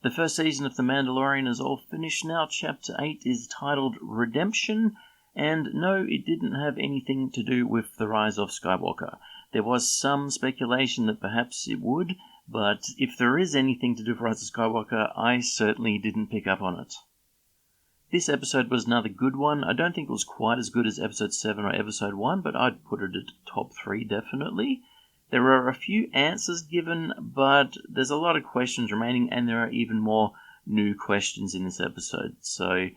The first season of The Mandalorian is all finished now. Chapter 8 is titled Redemption, and no, it didn't have anything to do with the rise of Skywalker. There was some speculation that perhaps it would, but if there is anything to do with Rise of Skywalker, I certainly didn't pick up on it. This episode was another good one. I don't think it was quite as good as Episode 7 or Episode 1, but I'd put it at top 3 definitely. There are a few answers given, but there's a lot of questions remaining, and there are even more new questions in this episode. So,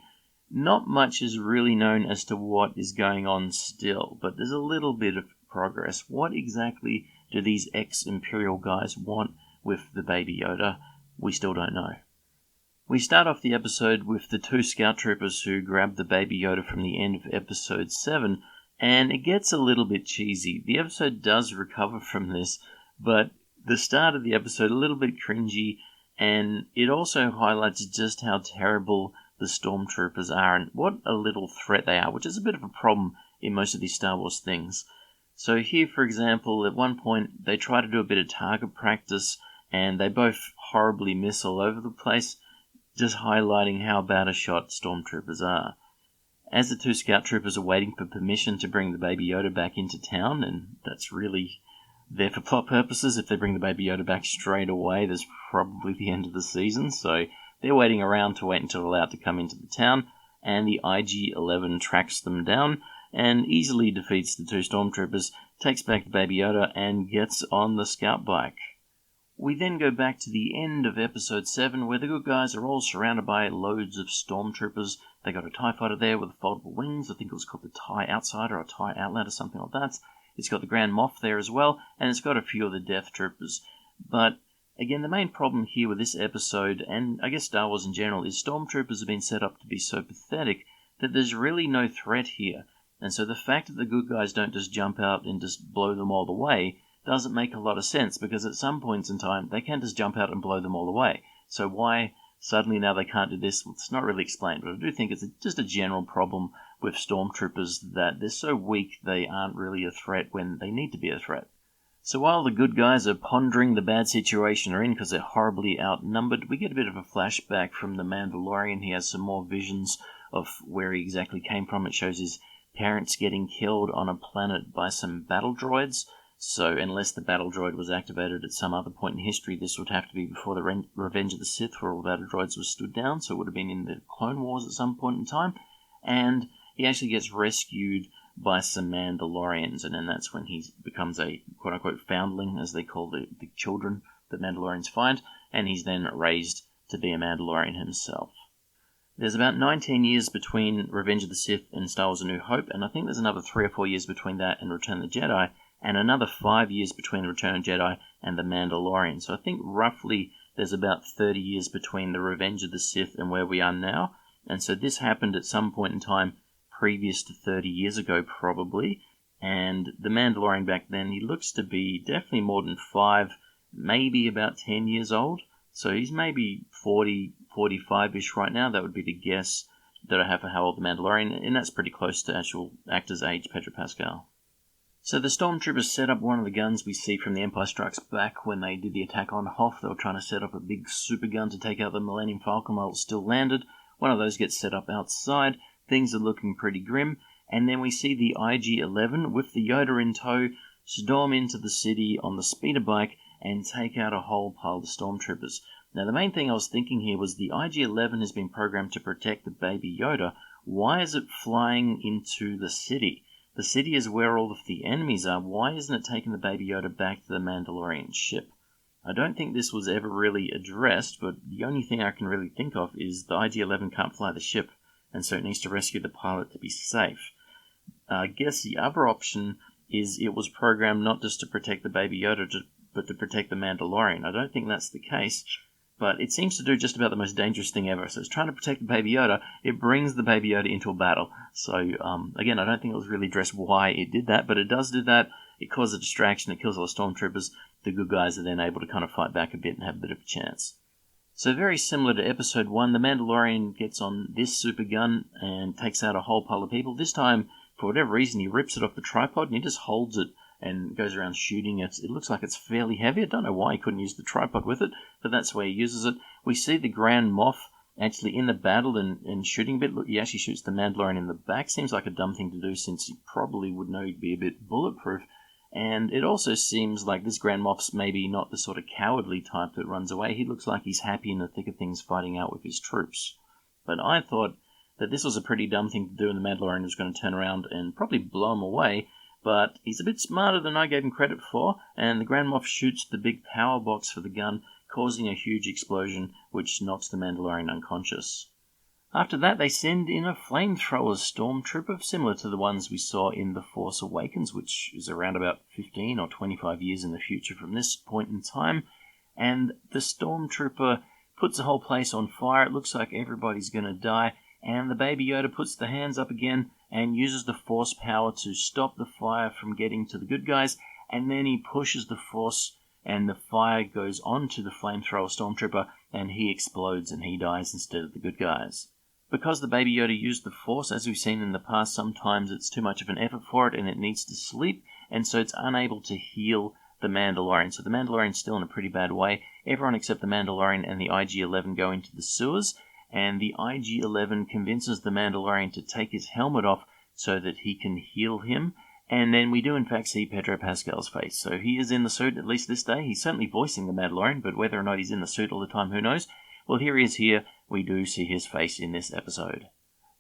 not much is really known as to what is going on still, but there's a little bit of progress. What exactly do these ex-Imperial guys want with the Baby Yoda? We still don't know. We start off the episode with the 2 scout troopers who grab the Baby Yoda from the end of Episode 7, and it gets a little bit cheesy. The episode does recover from this, but the start of the episode a little bit cringy, and it also highlights just how terrible the stormtroopers are and what a little threat they are, which is a bit of a problem in most of these Star Wars things. So here, for example, at one point they try to do a bit of target practice, and they both horribly miss all over the place, just highlighting how bad a shot stormtroopers are. As the 2 scout troopers are waiting for permission to bring the Baby Yoda back into town, and that's really there for plot purposes. If they bring the Baby Yoda back straight away, there's probably the end of the season, so they're waiting around to wait until they're allowed to come into the town, and the IG-11 tracks them down and easily defeats the 2 stormtroopers, takes back the Baby Yoda, and gets on the scout bike. We then go back to the end of Episode 7, where the good guys are all surrounded by loads of stormtroopers. They got a TIE fighter there with foldable wings. I think it was called the TIE Outsider or TIE Outlander, something like that. It's got the Grand Moff there as well, and it's got a few of the Death Troopers. But, again, the main problem here with this episode, and I guess Star Wars in general, is stormtroopers have been set up to be so pathetic that there's really no threat here. And so the fact that the good guys don't just jump out and just blow them all away doesn't make a lot of sense, because at some points in time they can just jump out and blow them all away. So why suddenly now they can't do this? Well, it's not really explained, but I do think it's just a general problem with stormtroopers that they're so weak they aren't really a threat when they need to be a threat. So while the good guys are pondering the bad situation they're in because they're horribly outnumbered, we get a bit of a flashback from the Mandalorian. He has some more visions of where he exactly came from. It shows his parents getting killed on a planet by some battle droids. So unless the battle droid was activated at some other point in history, this would have to be before the Revenge of the Sith, where all battle droids were stood down, so it would have been in the Clone Wars at some point in time. And he actually gets rescued by some Mandalorians, and then that's when he becomes a quote-unquote foundling, as they call the children that Mandalorians find, and he's then raised to be a Mandalorian himself. There's about 19 years between Revenge of the Sith and Star Wars A New Hope, and I think there's another 3 or 4 years between that and Return of the Jedi, and another 5 years between Return of the Jedi and The Mandalorian. So I think roughly there's about 30 years between the Revenge of the Sith and where we are now. And so this happened at some point in time previous to 30 years ago, probably. And the Mandalorian back then, he looks to be definitely more than 5, maybe about 10 years old. So he's maybe 40, 45-ish right now. That would be the guess that I have for how old the Mandalorian, and that's pretty close to actual actor's age, Pedro Pascal. So the stormtroopers set up one of the guns we see from The Empire Strikes Back when they did the attack on Hoth. They were trying to set up a big super gun to take out the Millennium Falcon while it still landed. One of those gets set up outside. Things are looking pretty grim. And then we see the IG-11 with the Yoda in tow storm into the city on the speeder bike and take out a whole pile of stormtroopers. Now the main thing I was thinking here was the IG-11 has been programmed to protect the Baby Yoda. Why is it flying into the city? The city is where all of the enemies are. Why isn't it taking the Baby Yoda back to the Mandalorian ship? I don't think this was ever really addressed, but the only thing I can really think of is the IG-11 can't fly the ship, and so it needs to rescue the pilot to be safe. I guess the other option is it was programmed not just to protect the Baby Yoda, but to protect the Mandalorian. I don't think that's the case, but it seems to do just about the most dangerous thing ever. So it's trying to protect the Baby Yoda. It brings the Baby Yoda into a battle. So, again, I don't think it was really addressed why it did that, but it does do that. It causes a distraction. It kills all the stormtroopers. The good guys are then able to kind of fight back a bit and have a bit of a chance. So very similar to Episode 1, the Mandalorian gets on this super gun and takes out a whole pile of people. This time, for whatever reason, he rips it off the tripod and he just holds it and goes around shooting it. It looks like it's fairly heavy. I don't know why he couldn't use the tripod with it, but that's the way he uses it. We see the Grand Moff actually in the battle and shooting a bit. Look, he actually shoots the Mandalorian in the back. Seems like a dumb thing to do since he probably would know he'd be a bit bulletproof. And it also seems like this Grand Moff's maybe not the sort of cowardly type that runs away. He looks like he's happy in the thick of things fighting out with his troops. But I thought that this was a pretty dumb thing to do, and the Mandalorian was going to turn around and probably blow him away. But he's a bit smarter than I gave him credit for, and the Grand Moff shoots the big power box for the gun, causing a huge explosion, which knocks the Mandalorian unconscious. After that, they send in a flamethrower stormtrooper, similar to the ones we saw in The Force Awakens, which is around about 15 or 25 years in the future from this point in time. And the stormtrooper puts the whole place on fire. It looks like everybody's going to die. And the Baby Yoda puts the hands up again and uses the Force power to stop the fire from getting to the good guys. And then he pushes the Force, and the fire goes onto the flamethrower stormtrooper, and he explodes and he dies instead of the good guys. Because the Baby Yoda used the Force, as we've seen in the past, sometimes it's too much of an effort for it and it needs to sleep, and so it's unable to heal the Mandalorian. So the Mandalorian's still in a pretty bad way. Everyone except the Mandalorian and the IG-11 go into the sewers, and the IG-11 convinces the Mandalorian to take his helmet off so that he can heal him. And then we do in fact see Pedro Pascal's face. So he is in the suit, at least this day. He's certainly voicing the Mandalorian, but whether or not he's in the suit all the time, who knows? Well, here he is here. We do see his face in this episode.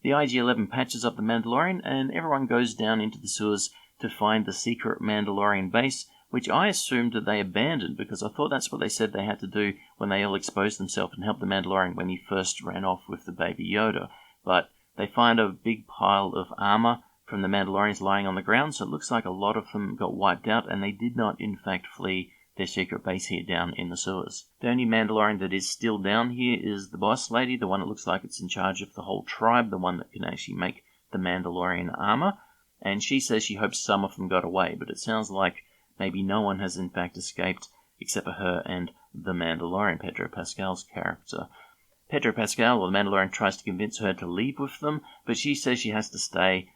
The IG-11 patches up the Mandalorian, and everyone goes down into the sewers to find the secret Mandalorian base, which I assumed that they abandoned, because I thought that's what they said they had to do when they all exposed themselves and helped the Mandalorian when he first ran off with the Baby Yoda. But they find a big pile of armor from the Mandalorians lying on the ground, so it looks like a lot of them got wiped out, and they did not in fact flee their secret base here down in the sewers. The only Mandalorian that is still down here is the boss lady, the one that looks like it's in charge of the whole tribe, the one that can actually make the Mandalorian armor, and she says she hopes some of them got away, but it sounds like maybe no one has in fact escaped except for her and the Mandalorian, Pedro Pascal's character. Pedro Pascal, or the Mandalorian, tries to convince her to leave with them, but she says she has to stay.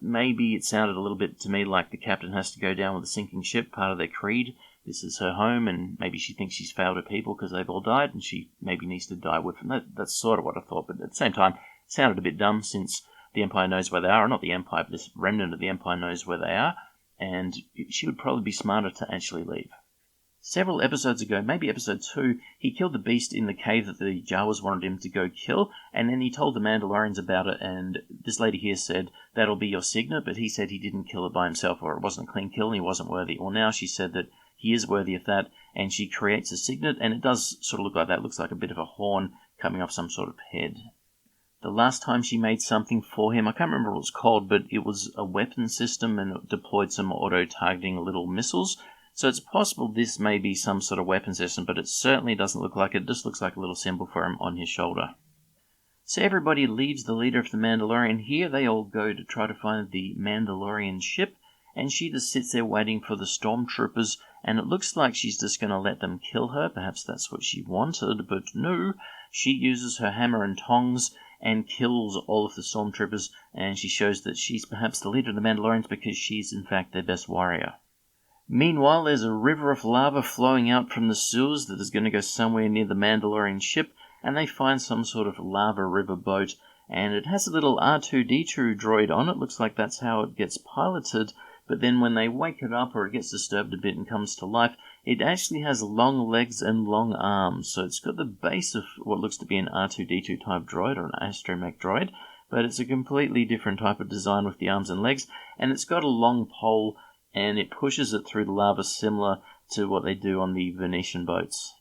Maybe it sounded a little bit to me like the captain has to go down with a sinking ship, part of their creed. This is her home, and maybe she thinks she's failed her people because they've all died, and she maybe needs to die with them. That's sort of what I thought, but at the same time, it sounded a bit dumb since the Empire knows where they are, or not the Empire, but this remnant of the Empire knows where they are, and she would probably be smarter to actually leave. Several episodes ago, maybe episode 2, he killed the beast in the cave that the Jawas wanted him to go kill, and then he told the Mandalorians about it, and this lady here said, that'll be your signet, but he said he didn't kill it by himself, or it wasn't a clean kill, and he wasn't worthy. Well, now she said that he is worthy of that, and she creates a signet, and it does sort of look like that. It looks like a bit of a horn coming off some sort of head. The last time she made something for him, I can't remember what it was called, but it was a weapon system, and it deployed some auto-targeting little missiles. So it's possible this may be some sort of weapon system, but it certainly doesn't look like it. It just looks like a little symbol for him on his shoulder. So everybody leaves the leader of the Mandalorian here. They all go to try to find the Mandalorian ship, and she just sits there waiting for the stormtroopers, and it looks like she's just going to let them kill her. Perhaps that's what she wanted, but no. She uses her hammer and tongs and kills all of the stormtroopers, and she shows that she's perhaps the leader of the Mandalorians because she's in fact their best warrior. Meanwhile, there's a river of lava flowing out from the sewers that is going to go somewhere near the Mandalorian ship, and they find some sort of lava river boat, and it has a little R2-D2 droid on it. Looks like that's how it gets piloted, but then when they wake it up or it gets disturbed a bit and comes to life, it actually has long legs and long arms, so it's got the base of what looks to be an R2-D2 type droid or an astromech droid, but it's a completely different type of design with the arms and legs, and it's got a long pole, and it pushes it through the lava similar to what they do on the Venetian boats.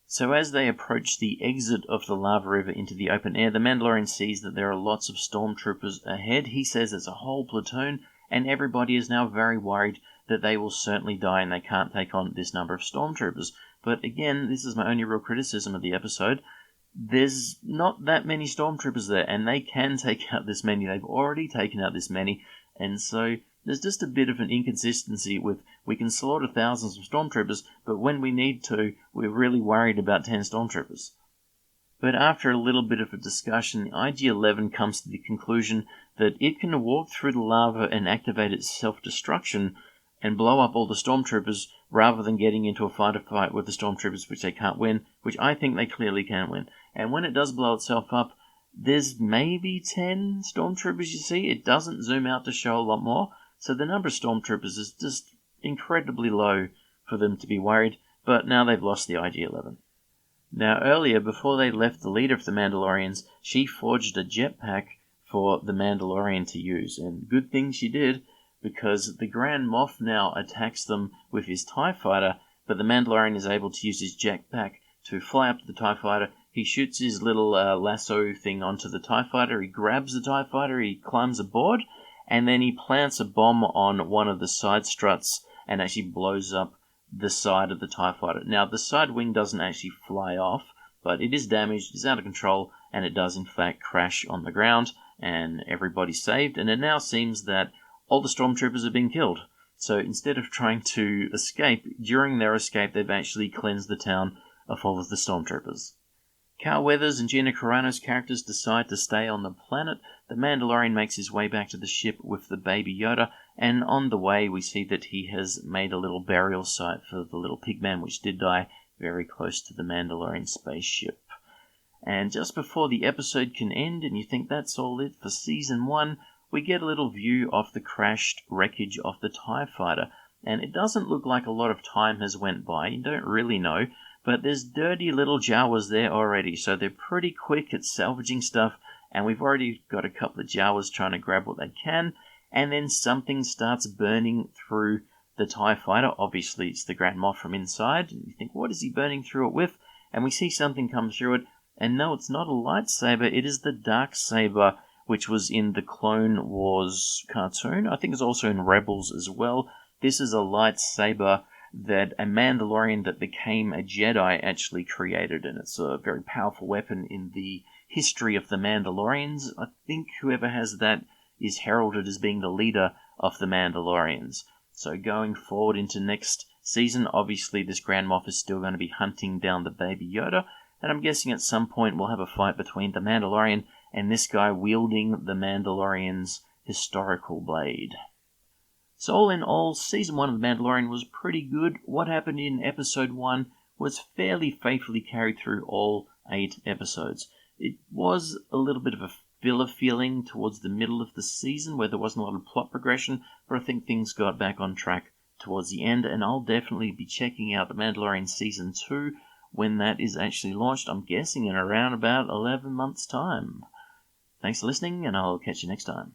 So as they approach the exit of the lava river into the open air, the Mandalorian sees that there are lots of stormtroopers ahead. He says it's a whole platoon, and everybody is now very worried that they will certainly die and they can't take on this number of stormtroopers. But again, this is my only real criticism of the episode. There's not that many stormtroopers there, and they can take out this many. They've already taken out this many, and so there's just a bit of an inconsistency with we can slaughter thousands of stormtroopers, but when we need to, we're really worried about 10 stormtroopers. But after a little bit of a discussion, the IG-11 comes to the conclusion that it can walk through the lava and activate its self-destruction and blow up all the stormtroopers rather than getting into a fight with the stormtroopers which they can't win, which I think they clearly can win. And when it does blow itself up, there's maybe 10 stormtroopers you see. It doesn't zoom out to show a lot more, so the number of stormtroopers is just incredibly low for them to be worried, but now they've lost the IG-11. Now earlier, before they left the leader of the Mandalorians, she forged a jetpack for the Mandalorian to use, and good thing she did, because the Grand Moff now attacks them with his TIE fighter, but the Mandalorian is able to use his jetpack to fly up to the TIE fighter. He shoots his little lasso thing onto the TIE fighter, he grabs the TIE fighter, he climbs aboard, and then he plants a bomb on one of the side struts and actually blows up the side of the TIE fighter. Now, the side wing doesn't actually fly off, but it is damaged, it's out of control, and it does in fact crash on the ground, and everybody's saved, and it now seems that all the stormtroopers have been killed. So instead of trying to escape, during their escape they've actually cleansed the town of all of the stormtroopers. Carl Weathers and Gina Carano's characters decide to stay on the planet. The Mandalorian makes his way back to the ship with the baby Yoda, and on the way we see that he has made a little burial site for the little pigman, which did die very close to the Mandalorian spaceship. And just before the episode can end, and you think that's all it for Season 1, we get a little view of the crashed wreckage of the TIE Fighter. And it doesn't look like a lot of time has went by, you don't really know, but there's dirty little Jawas there already, so they're pretty quick at salvaging stuff, and we've already got a couple of Jawas trying to grab what they can, and then something starts burning through the TIE Fighter. Obviously, it's the Grand Moff from inside, and you think, what is he burning through it with? And we see something come through it, and no, it's not a lightsaber, it is the Darksaber, which was in the Clone Wars cartoon. I think it's also in Rebels as well. This is a lightsaber that a Mandalorian that became a Jedi actually created, and it's a very powerful weapon in the history of the Mandalorians. I think whoever has that is heralded as being the leader of the Mandalorians. So going forward into next season, obviously this Grand Moff is still going to be hunting down the baby Yoda, and I'm guessing at some point we'll have a fight between the Mandalorian and this guy wielding the Mandalorian's historical blade. So all in all, Season 1 of The Mandalorian was pretty good. What happened in Episode 1 was fairly faithfully carried through all 8 episodes. It was a little bit of a filler feeling towards the middle of the season where there wasn't a lot of plot progression, but I think things got back on track towards the end, and I'll definitely be checking out The Mandalorian Season 2 when that is actually launched. I'm guessing in around about 11 months' time. Thanks for listening, and I'll catch you next time.